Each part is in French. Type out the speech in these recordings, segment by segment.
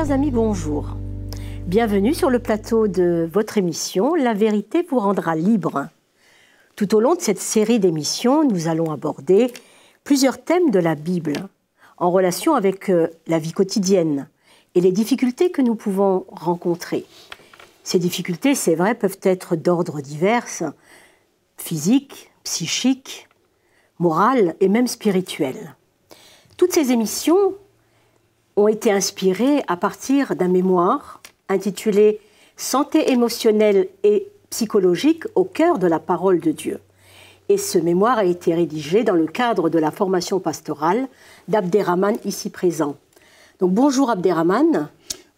Chers amis, bonjour. Bienvenue sur le plateau de votre émission « La vérité vous rendra libre ». Tout au long de cette série d'émissions, nous allons aborder plusieurs thèmes de la Bible en relation avec la vie quotidienne et les difficultés que nous pouvons rencontrer. Ces difficultés, c'est vrai, peuvent être d'ordre divers, physiques, psychiques, morales et même spirituelles. Toutes ces émissions ont été inspirées à partir d'un mémoire intitulé « Santé émotionnelle et psychologique au cœur de la parole de Dieu ». Et ce mémoire a été rédigé dans le cadre de la formation pastorale d'Abderrahmane, ici présent. Donc bonjour Abderrahmane.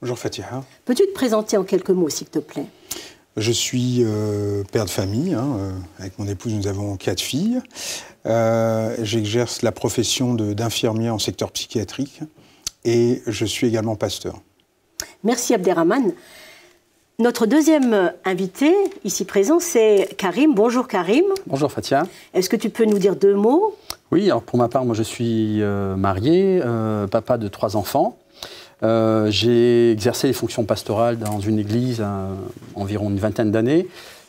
Bonjour Fatiha. Peux-tu te présenter en quelques mots, s'il te plaît? Je suis père de famille. Avec mon épouse, nous avons 4 filles. J'exerce la profession d'infirmier en secteur psychiatrique et je suis également pasteur. Merci Abderrahmane. Notre deuxième invité, ici présent, c'est Karim. Bonjour Karim. Bonjour Fatia. Est-ce que tu peux nous dire 2 mots? Oui, alors pour ma part, moi je suis marié, papa de 3 enfants. J'ai exercé les fonctions pastorales dans une église environ une vingtaine d'années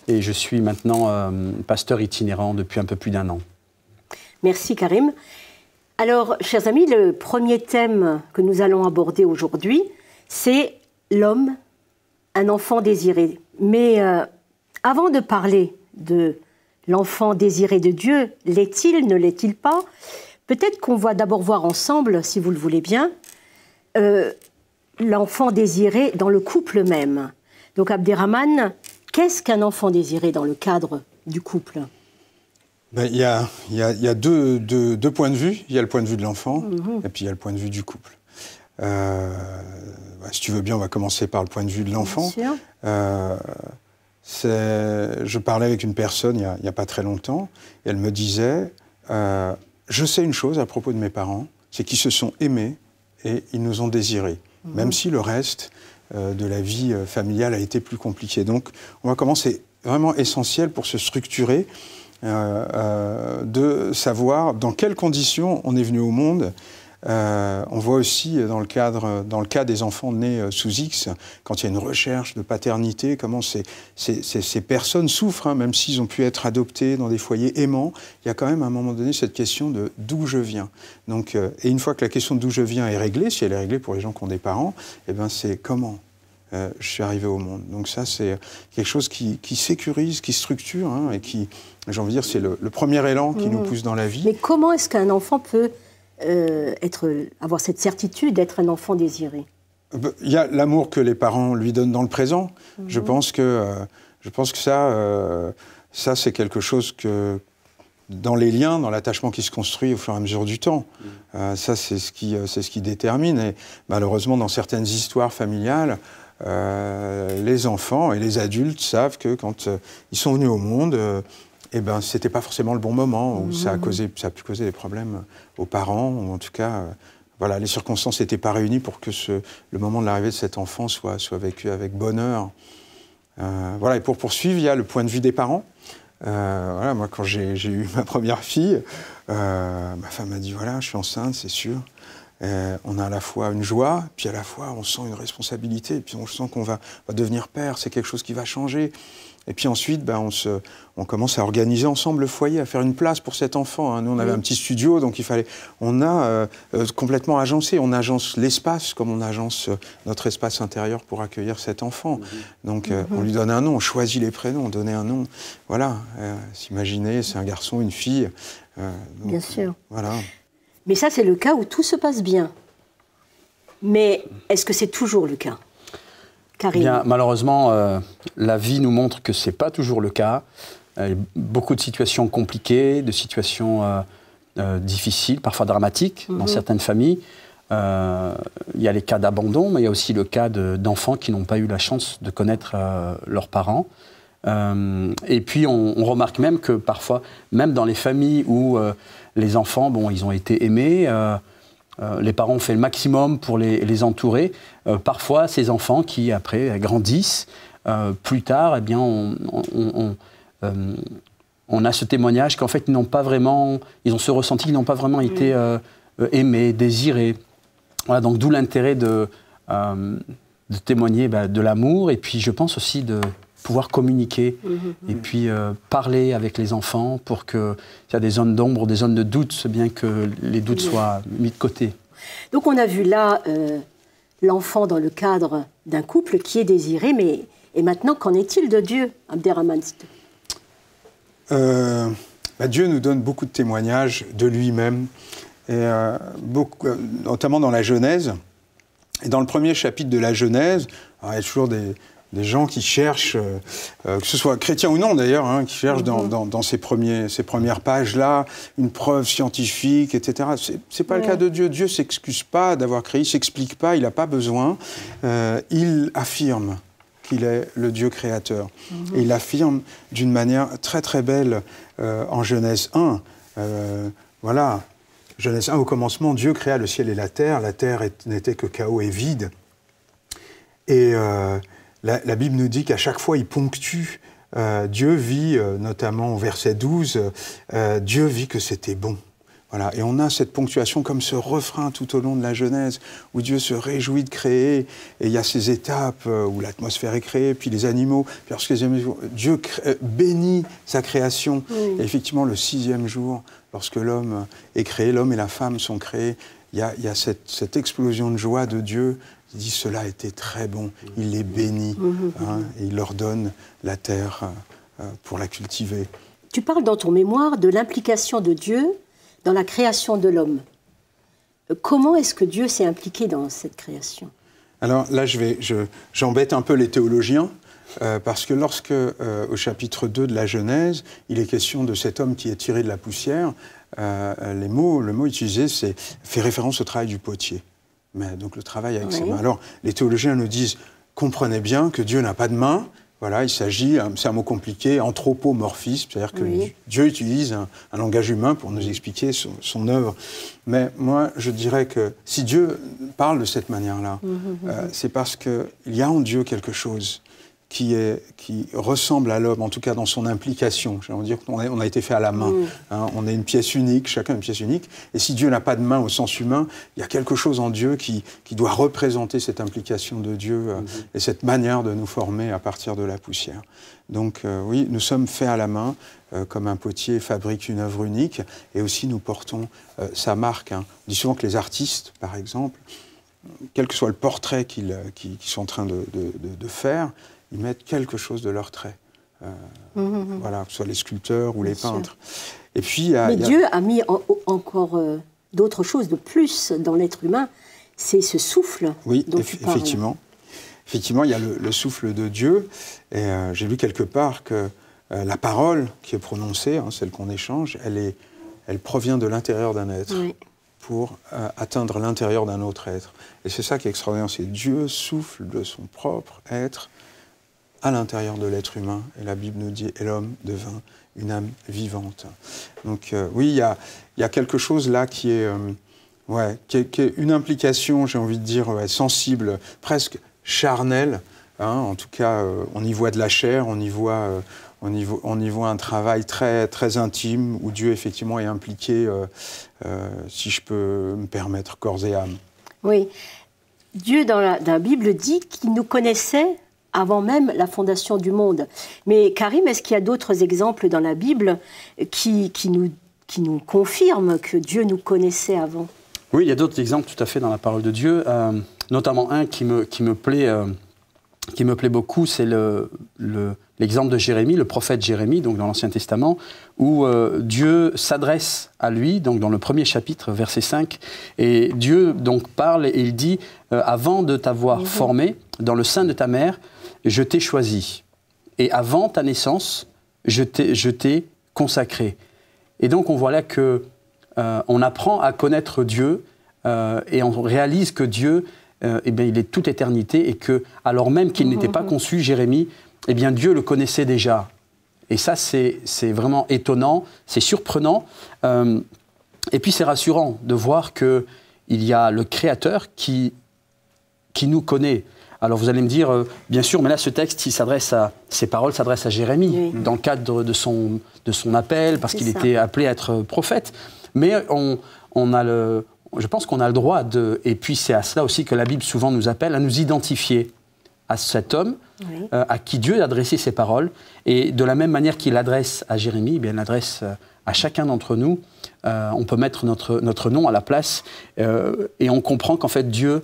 et je suis maintenant pasteur itinérant depuis un peu plus d'1 an. Merci Karim. Alors, chers amis, le premier thème que nous allons aborder aujourd'hui, c'est l'homme, un enfant désiré. Mais avant de parler de l'enfant désiré de Dieu, l'est-il, ne l'est-il pas? Peut-être qu'on va d'abord voir ensemble, si vous le voulez bien, l'enfant désiré dans le couple même. Donc Abderrahmane, qu'est-ce qu'un enfant désiré dans le cadre du couple? Il y a deux points de vue. Il y a le point de vue de l'enfant et puis il y a le point de vue du couple. Si tu veux bien, on va commencer par le point de vue de l'enfant. Je parlais avec une personne il n'y a pas très longtemps et elle me disait je sais une chose à propos de mes parents, c'est qu'ils se sont aimés et ils nous ont désirés, même si le reste de la vie familiale a été plus compliqué. Donc, on va commencer vraiment essentiel pour se structurer, de savoir dans quelles conditions on est venu au monde. On voit aussi dans le cas des enfants nés sous X, quand il y a une recherche de paternité, comment ces personnes souffrent, même s'ils ont pu être adoptés dans des foyers aimants. Il y a quand même à un moment donné cette question de d'où je viens. Donc, et une fois que la question d'où je viens est réglée, si elle est réglée pour les gens qui ont des parents, eh ben c'est comment je suis arrivé au monde. Donc ça, c'est quelque chose qui sécurise, qui structure, et qui, j'ai envie de dire, c'est le premier élan qui nous pousse dans la vie. Mais comment est-ce qu'un enfant peut avoir cette certitude d'être un enfant désiré? Il y a l'amour que les parents lui donnent dans le présent. Je pense que ça c'est quelque chose que, dans les liens, dans l'attachement qui se construit au fur et à mesure du temps, ça c'est ce qui détermine. Et malheureusement, dans certaines histoires familiales, les enfants et les adultes savent que quand ils sont venus au monde, eh ben, c'était pas forcément le bon moment, où ça a pu causer des problèmes aux parents, ou en tout cas, voilà, les circonstances n'étaient pas réunies pour que le moment de l'arrivée de cet enfant soit vécu avec bonheur. Voilà, et pour poursuivre, il y a le point de vue des parents. Voilà, moi, quand j'ai eu ma première fille, ma femme m'a dit, voilà, je suis enceinte, c'est sûr. On a à la fois une joie, puis à la fois on sent une responsabilité, puis on sent qu'on va devenir père, c'est quelque chose qui va changer. Et puis ensuite, on commence à organiser ensemble le foyer, à faire une place pour cet enfant. Nous, on avait un petit studio, donc on a complètement agencé. On agence l'espace comme on agence notre espace intérieur pour accueillir cet enfant. Donc, on lui donne un nom, on choisit les prénoms, on donnait un nom. Voilà, s'imaginer, c'est un garçon, une fille. Bien sûr. Voilà. Mais ça, c'est le cas où tout se passe bien. Mais est-ce que c'est toujours le cas? Karim. Bien, malheureusement, la vie nous montre que ce n'est pas toujours le cas. Beaucoup de situations compliquées, de situations difficiles, parfois dramatiques dans certaines familles. Il y a les cas d'abandon, mais il y a aussi le cas d'enfants qui n'ont pas eu la chance de connaître leurs parents. Et puis, on remarque même que parfois, même dans les familles où les enfants, ils ont été aimés, les parents ont fait le maximum pour les entourer. Parfois, ces enfants qui, après, grandissent, plus tard, eh bien, on a ce témoignage qu'en fait, ils ont ce ressenti qu'ils n'ont pas vraiment été aimés, désirés. Voilà, donc d'où l'intérêt de témoigner de l'amour, et puis je pense aussi de pouvoir communiquer, et puis parler avec les enfants pour qu'il y a des zones d'ombre ou des zones de doute, c'est bien que les doutes soient mis de côté. Donc on a vu là l'enfant dans le cadre d'un couple qui est désiré, mais et maintenant, qu'en est-il de Dieu, Abderrahmane? Dieu nous donne beaucoup de témoignages de lui-même, et notamment dans la Genèse. Et dans le premier chapitre de la Genèse, il y a toujours des gens qui cherchent, que ce soit chrétiens ou non d'ailleurs, hein, qui cherchent dans ces premières pages-là une preuve scientifique, etc. C'est pas le cas de Dieu. Dieu s'excuse pas d'avoir créé, il s'explique pas, il n'a pas besoin. Il affirme qu'il est le Dieu créateur. Et il l'affirme d'une manière très très belle en Genèse 1. Voilà, Genèse 1, au commencement, Dieu créa le ciel et la terre n'était que chaos et vide. Et la Bible nous dit qu'à chaque fois, il ponctue. Dieu vit, notamment au verset 12, Dieu vit que c'était bon. Voilà. Et on a cette ponctuation comme ce refrain tout au long de la Genèse, où Dieu se réjouit de créer, et il y a ces étapes où l'atmosphère est créée, puis les animaux, puis lorsque Dieu bénit sa création. Et effectivement, le 6e jour, lorsque l'homme est créé, l'homme et la femme sont créés, il y a cette explosion de joie de Dieu. Il dit, cela a été très bon, il les bénit, hein, et il leur donne la terre pour la cultiver. Tu parles dans ton mémoire de l'implication de Dieu dans la création de l'homme. Comment est-ce que Dieu s'est impliqué dans cette création? Alors là, j'embête un peu les théologiens, parce que lorsque, au chapitre 2 de la Genèse, il est question de cet homme qui est tiré de la poussière, le mot utilisé fait référence au travail du potier. Mais donc le travail avec ses mains. Alors les théologiens nous disent, comprenez bien que Dieu n'a pas de main. Voilà, il s'agit, c'est un mot compliqué, anthropomorphisme, c'est-à-dire que Dieu utilise un langage humain pour nous expliquer son œuvre. Mais moi, je dirais que si Dieu parle de cette manière-là, c'est parce qu'il y a en Dieu quelque chose qui ressemble à l'homme, en tout cas dans son implication. J'ai envie de dire qu'on a été fait à la main. Hein, on est une pièce unique, chacun une pièce unique. Et si Dieu n'a pas de main au sens humain, il y a quelque chose en Dieu qui doit représenter cette implication de Dieu et cette manière de nous former à partir de la poussière. Donc oui, nous sommes faits à la main, comme un potier fabrique une œuvre unique, et aussi nous portons sa marque. Hein. On dit souvent que les artistes, par exemple, quel que soit le portrait qu'ils sont en train de faire, ils mettent quelque chose de leur trait. Voilà, que ce soit les sculpteurs ou les peintres. Et puis, mais Dieu a mis encore d'autres choses de plus dans l'être humain, c'est ce souffle dont tu parles. Effectivement. Effectivement, il y a le souffle de Dieu. Et j'ai lu quelque part que la parole qui est prononcée, hein, celle qu'on échange, elle provient de l'intérieur d'un être pour atteindre l'intérieur d'un autre être. Et c'est ça qui est extraordinaire, c'est Dieu souffle de son propre être à l'intérieur de l'être humain. Et la Bible nous dit « Et l'homme devint une âme vivante ». Donc oui, il y a quelque chose là qui est une implication, j'ai envie de dire, sensible, presque charnelle. Hein, en tout cas, on y voit de la chair, on y voit un travail très, très intime où Dieu, effectivement, est impliqué, si je peux me permettre, corps et âme. Oui. Dieu, dans la Bible, dit qu'il nous connaissait avant même la fondation du monde. Mais Karim, est-ce qu'il y a d'autres exemples dans la Bible qui nous confirment que Dieu nous connaissait avant? Oui, il y a d'autres exemples tout à fait dans la parole de Dieu, notamment un qui me plaît beaucoup, c'est l'exemple de Jérémie, le prophète Jérémie, donc dans l'Ancien Testament, où Dieu s'adresse à lui, donc dans le premier chapitre, verset 5, et Dieu donc parle et il dit « Avant de t'avoir formé dans le sein de ta mère, je t'ai choisi, et avant ta naissance, je t'ai consacré. » Et donc on voit là que on apprend à connaître Dieu et on réalise que Dieu, il est toute éternité et que, alors même qu'il n'était pas conçu, Jérémie, Dieu le connaissait déjà. Et ça, c'est vraiment étonnant, c'est surprenant. Et puis c'est rassurant de voir qu'il y a le Créateur qui nous connaît. Alors vous allez me dire, bien sûr, mais là ce texte, ces paroles s'adressent à Jérémie, dans le cadre de son appel, parce qu'il était appelé à être prophète. Mais on je pense qu'on a le droit de... Et puis c'est à cela aussi que la Bible souvent nous appelle, à nous identifier à cet homme, oui. À qui Dieu a adressé ses paroles. Et de la même manière qu'il l'adresse à Jérémie, eh bien, il l'adresse à chacun d'entre nous. On peut mettre notre nom à la place et on comprend qu'en fait Dieu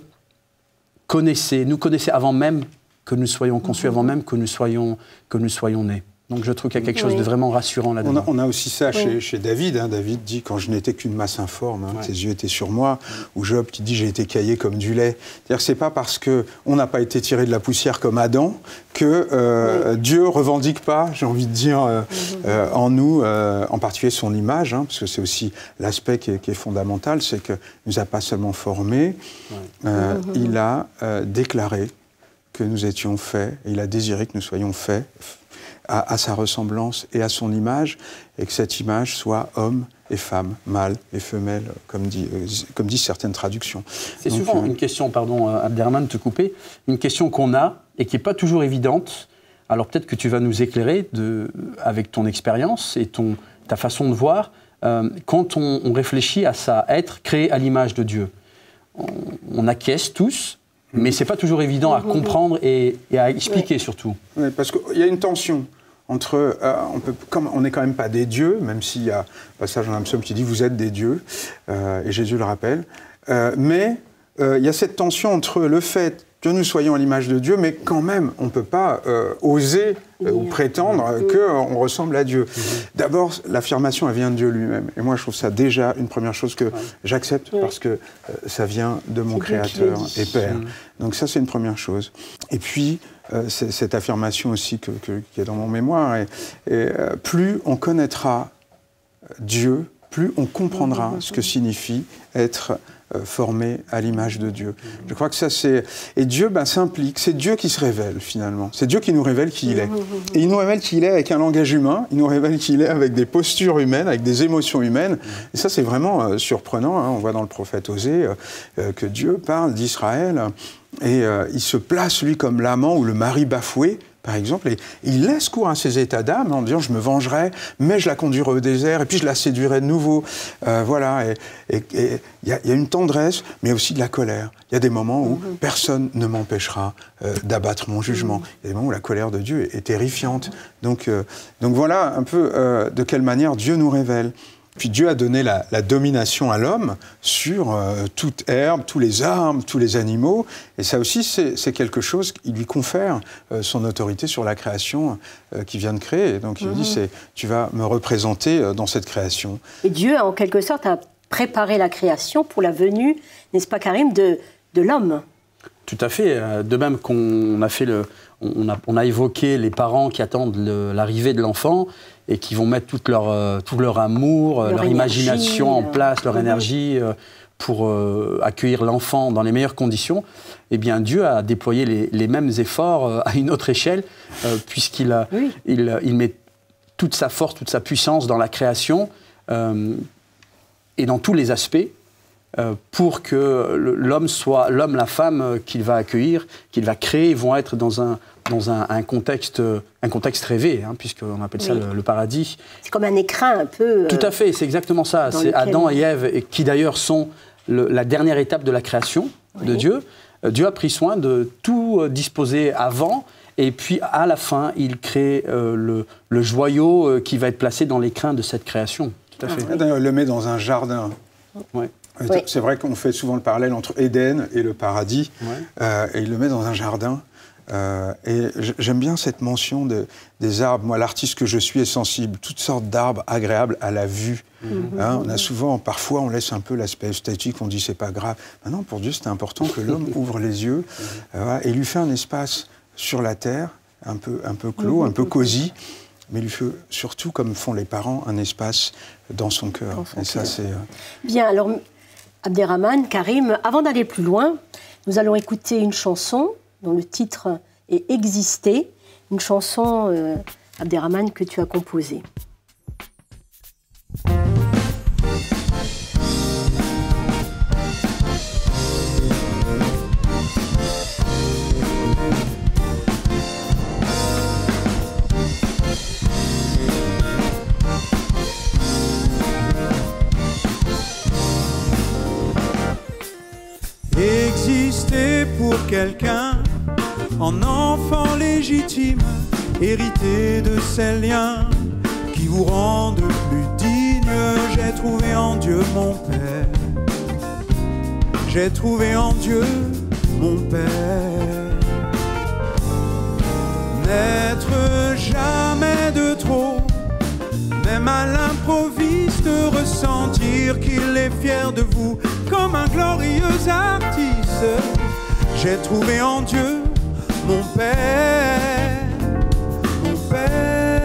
nous connaissait avant même que nous soyons conçus, avant même que nous soyons nés. Donc je trouve qu'il y a quelque chose de vraiment rassurant là-dedans. On a aussi ça chez David. Hein. David dit « Quand je n'étais qu'une masse informe, tes yeux étaient sur moi ». Ou Job qui dit « J'ai été caillé comme du lait ». C'est-à-dire que ce n'est pas parce qu'on n'a pas été tiré de la poussière comme Adam que Dieu ne revendique pas, j'ai envie de dire, en nous, en particulier son image, hein, parce que c'est aussi l'aspect qui est fondamental, c'est qu'il ne nous a pas seulement formés, il a déclaré que nous étions faits, et il a désiré que nous soyons faits à sa ressemblance et à son image, et que cette image soit homme et femme, mâle et femelle, comme disent certaines traductions. C'est souvent une question, pardon Abderrahmane de te couper, une question qu'on a et qui n'est pas toujours évidente. Alors peut-être que tu vas nous éclairer avec ton expérience et ta façon de voir, quand on réfléchit à ça, être créé à l'image de Dieu. On acquiesce tous, mais ce n'est pas toujours évident à comprendre et à expliquer surtout. Oui, parce qu'il y a une tension entre... on n'est quand même pas des dieux, même s'il y a un passage dans un psaume qui dit « vous êtes des dieux et Jésus le rappelle. Mais il y a cette tension entre le fait que nous soyons à l'image de Dieu, mais quand même, on ne peut pas oser ou prétendre qu'on ressemble à Dieu. D'abord, l'affirmation, elle vient de Dieu lui-même. Et moi, je trouve ça déjà une première chose que j'accepte parce que ça vient de mon Créateur et Père. Donc ça, c'est une première chose. Et puis, cette affirmation aussi qui est dans mon mémoire, et plus on connaîtra Dieu, plus on comprendra ce que signifie être formé à l'image de Dieu. Je crois que ça, c'est... Et Dieu s'implique, c'est Dieu qui se révèle, finalement. C'est Dieu qui nous révèle qui il est. Et il nous révèle qui il est avec un langage humain, il nous révèle qui il est avec des postures humaines, avec des émotions humaines. Et ça, c'est vraiment surprenant. Hein. On voit dans le prophète Osée que Dieu parle d'Israël et il se place, lui, comme l'amant ou le mari bafoué, par exemple, et il laisse cours à ses états d'âme en disant « je me vengerai, mais je la conduirai au désert, et puis je la séduirai de nouveau ». Voilà, et il y a une tendresse, mais aussi de la colère. Il y a des moments où personne ne m'empêchera d'abattre mon jugement. Il y a des moments où la colère de Dieu est terrifiante. Donc voilà un peu de quelle manière Dieu nous révèle. Puis Dieu a donné la domination à l'homme sur toute herbe, tous les arbres, tous les animaux. Et ça aussi, c'est quelque chose qui lui confère son autorité sur la création qu'il vient de créer. Et donc il lui dit, tu vas me représenter dans cette création. Et Dieu, en quelque sorte, a préparé la création pour la venue, n'est-ce pas Karim, de l'homme. Tout à fait. De même qu'on a fait on a évoqué les parents qui attendent l'arrivée de l'enfant et qui vont mettre tout leur amour, leur imagination en place, leur énergie pour accueillir l'enfant dans les meilleures conditions. Eh bien, Dieu a déployé les mêmes efforts à une autre échelle, puisqu'il il met toute sa force, toute sa puissance dans la création et dans tous les aspects, pour que l'homme, la femme qu'il va accueillir, qu'il va créer, vont être dans un contexte rêvé, hein, puisqu'on appelle ça le paradis. C'est comme un écrin un peu... Tout à fait, c'est exactement ça. C'est Adam et Ève, qui d'ailleurs sont la dernière étape de la création de Dieu. Dieu a pris soin de tout disposer avant, et puis à la fin, il crée le joyau qui va être placé dans l'écrin de cette création. Tout à fait. Il le met dans un jardin. Oui. C'est vrai qu'on fait souvent le parallèle entre Éden et le paradis, et il le met dans un jardin. Et j'aime bien cette mention des arbres. Moi, l'artiste que je suis est sensible. Toutes sortes d'arbres agréables à la vue. On a souvent, parfois, on laisse un peu l'aspect esthétique, on dit c'est pas grave. Maintenant, pour Dieu, c'est important que l'homme ouvre les yeux et lui fait un espace sur la terre, un peu clos, un peu cosy. Mais il lui fait surtout, comme font les parents, un espace dans son cœur. Et ça, c'est... Bien, alors, Abderrahmane, Karim, avant d'aller plus loin, nous allons écouter une chanson dont le titre est « Exister », une chanson, Abderrahmane, que tu as composée. pour quelqu'un, en enfant légitime, hérité de ces liens qui vous rendent plus digne. J'ai trouvé en Dieu mon Père, j'ai trouvé en Dieu mon Père. N'être jamais de trop, même à l'improviste, ressentir qu'il est fier de vous comme un glorieux artiste. J'ai trouvé en Dieu mon Père, mon Père.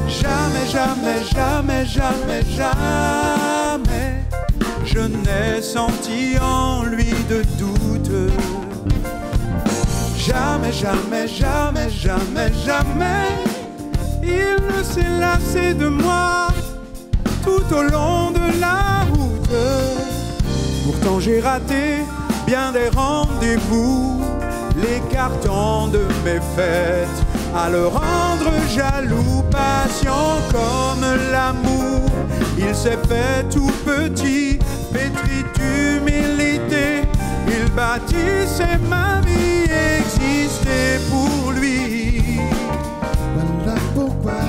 Jamais, jamais, jamais, jamais, jamais je n'ai senti en lui de doute. Jamais, jamais, jamais, jamais, jamais il ne s'est lassé de moi tout au long de la route. Pourtant j'ai raté bien des rendez-vous, l'écartant de mes fêtes, à le rendre jaloux, patient comme l'amour. Il s'est fait tout petit, pétri d'humilité, il bâtissait ma vie, existait pour lui. Voilà pourquoi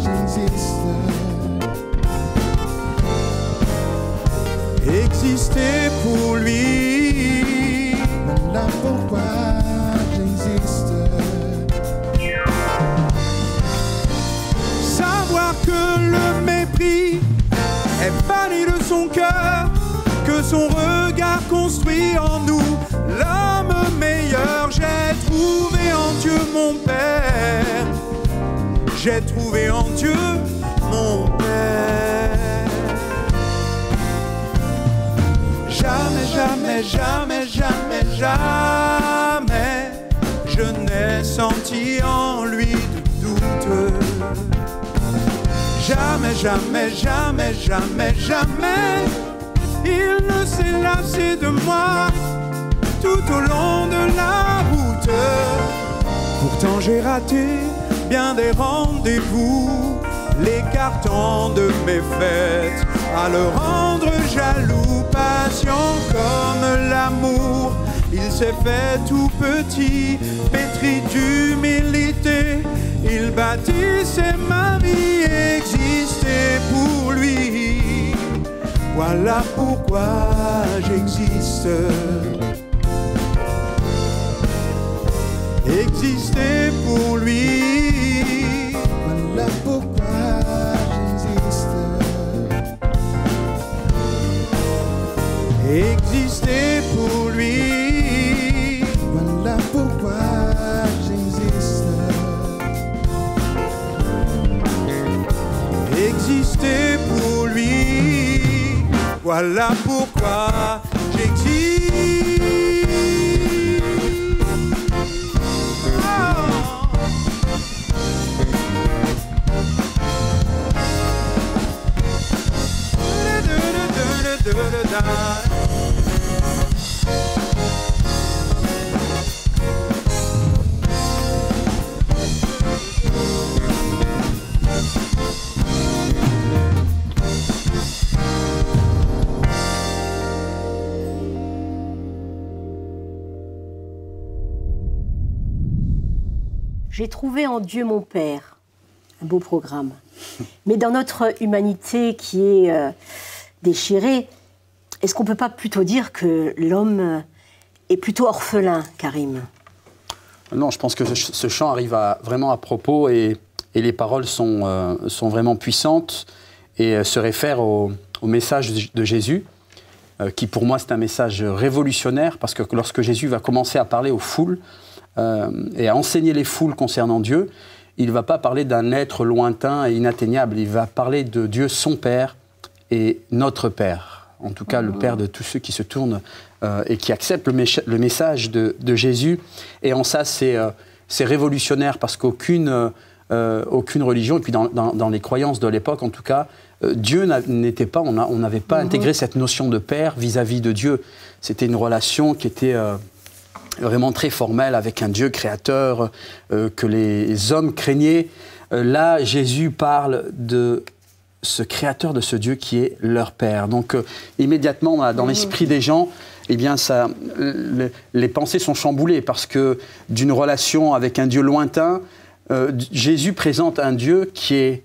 j'existe. Existait pour lui. Voilà pourquoi j'existe. Savoir que le mépris est banni de son cœur, que son regard construit en nous l'homme meilleur. J'ai trouvé en Dieu mon Père, j'ai trouvé en Dieu mon Père. Jamais, jamais, jamais, jamais, jamais je n'ai senti en lui de doute. Jamais, jamais, jamais, jamais, jamais il ne s'est lassé de moi tout au long de la route. Pourtant j'ai raté bien des rendez-vous, l'écartant de mes fêtes, à le rendre jaloux, patient comme l'amour. Il s'est fait tout petit, pétri d'humilité, il bâtissait ma vie, existait pour lui. Voilà pourquoi j'existe. Exister pour lui. Voilà pourquoi j'existe. Exister pour lui. Voilà pourquoi j'existe. Exister pour lui. Voilà pourquoi j'existe. J'ai trouvé en Dieu mon Père. Un beau programme. Mais dans notre humanité qui est déchirée, est-ce qu'on ne peut pas plutôt dire que l'homme est plutôt orphelin, Karim? Non, je pense que ce chant arrive vraiment à propos et les paroles sont vraiment puissantes et se réfèrent au message de Jésus, qui pour moi c'est un message révolutionnaire parce que lorsque Jésus va commencer à parler aux foules et à enseigner les foules concernant Dieu, il ne va pas parler d'un être lointain et inatteignable, il va parler de Dieu son Père et notre Père, en tout cas le Père de tous ceux qui se tournent et qui acceptent le message de Jésus. Et en ça, c'est révolutionnaire parce qu'aucune religion, et puis dans les croyances de l'époque en tout cas, Dieu n'était pas, on n'avait pas intégré cette notion de Père vis-à-vis de Dieu. C'était une relation qui était vraiment très formelle avec un Dieu créateur que les hommes craignaient. Là, Jésus parle ce créateur de ce Dieu qui est leur Père. Donc immédiatement, dans l'esprit des gens, eh bien, les pensées sont chamboulées parce que d'une relation avec un Dieu lointain, Jésus présente un Dieu qui est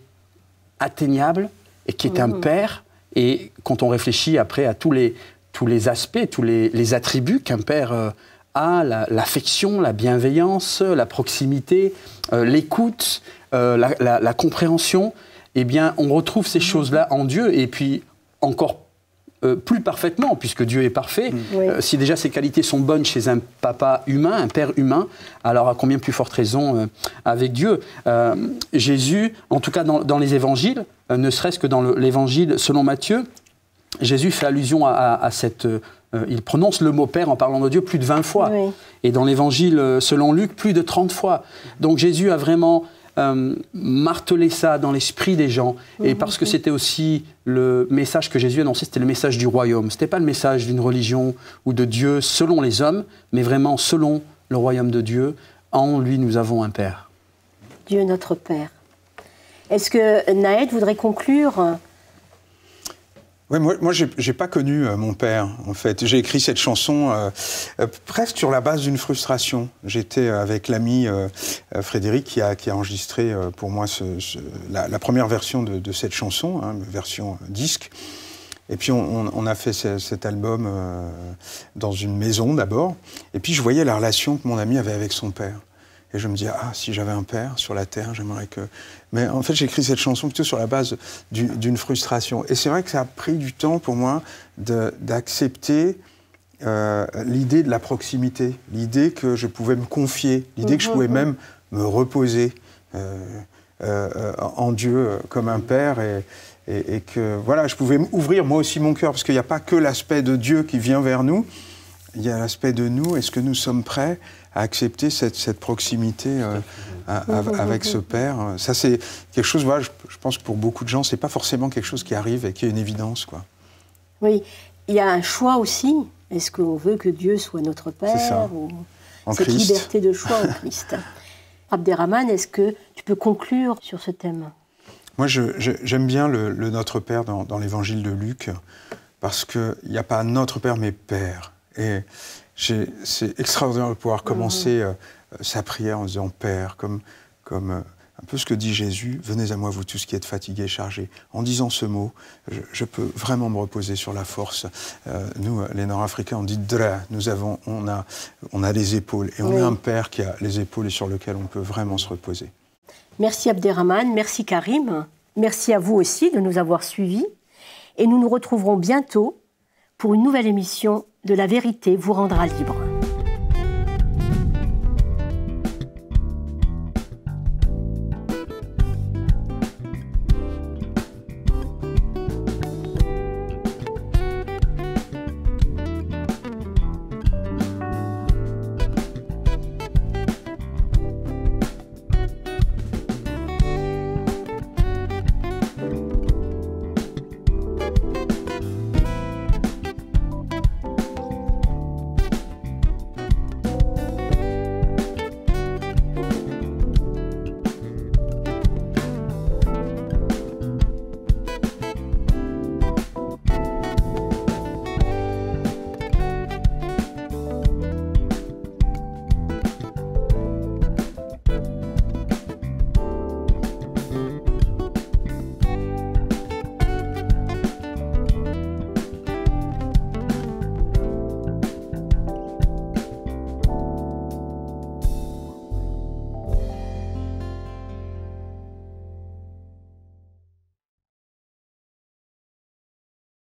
atteignable et qui est un Père. Et quand on réfléchit après à tous les aspects, tous les attributs qu'un Père a, l'affection, la bienveillance, la proximité, l'écoute, la compréhension, eh bien, on retrouve ces choses-là en Dieu, et puis encore plus parfaitement, puisque Dieu est parfait. Si déjà ces qualités sont bonnes chez un papa humain, un père humain, alors à combien plus forte raison avec Dieu. Jésus, en tout cas dans les évangiles, ne serait-ce que dans l'évangile selon Matthieu, Jésus fait allusion à cette... il prononce le mot Père en parlant de Dieu plus de 20 fois. Oui. Et dans l'évangile selon Luc, plus de 30 fois. Donc Jésus a vraiment martelé ça dans l'esprit des gens. Et parce que c'était aussi le message que Jésus annonçait, c'était le message du royaume. Ce n'était pas le message d'une religion ou de Dieu selon les hommes, mais vraiment selon le royaume de Dieu. En lui, nous avons un Père. Dieu notre Père. Est-ce que Naed voudrait conclure ? Oui, moi j'ai pas connu mon père, en fait. J'ai écrit cette chanson presque sur la base d'une frustration. J'étais avec l'ami Frédéric qui a enregistré pour moi la première version de cette chanson, version disque. Et puis on a fait cet album dans une maison d'abord. Et puis je voyais la relation que mon ami avait avec son père. Et je me dis, si j'avais un père sur la terre, j'aimerais que... Mais en fait, j'ai écrit cette chanson plutôt sur la base d'une frustration. Et c'est vrai que ça a pris du temps pour moi d'accepter l'idée de la proximité, l'idée que je pouvais me confier, l'idée que je pouvais même me reposer en Dieu comme un père et que voilà, je pouvais ouvrir moi aussi mon cœur, parce qu'il n'y a pas que l'aspect de Dieu qui vient vers nous, il y a l'aspect de nous. Est-ce que nous sommes prêts à accepter cette proximité avec ce Père? Ça, c'est quelque chose, voilà, je pense que pour beaucoup de gens, c'est pas forcément quelque chose qui arrive et qui est une évidence, quoi. Oui, il y a un choix aussi. Est-ce qu'on veut que Dieu soit notre Père? C'est ça. Ou en cette Christ. Liberté de choix en Christ. Abderrahmane, est-ce que tu peux conclure sur ce thème? Moi, j'aime bien le Notre Père dans l'évangile de Luc, parce qu'il n'y a pas Notre Père, mais Père. Et c'est extraordinaire de pouvoir commencer sa prière en disant Père, comme un peu ce que dit Jésus, venez à moi vous tous qui êtes fatigués et chargés. En disant ce mot, je peux vraiment me reposer sur la force. Nous, les Nord-Africains, on dit Dra, on a les épaules, et on a un Père qui a les épaules et sur lequel on peut vraiment se reposer. Merci Abderrahmane, merci Karim, merci à vous aussi de nous avoir suivis, et nous nous retrouverons bientôt pour une nouvelle émission de La Vérité vous rendra libre.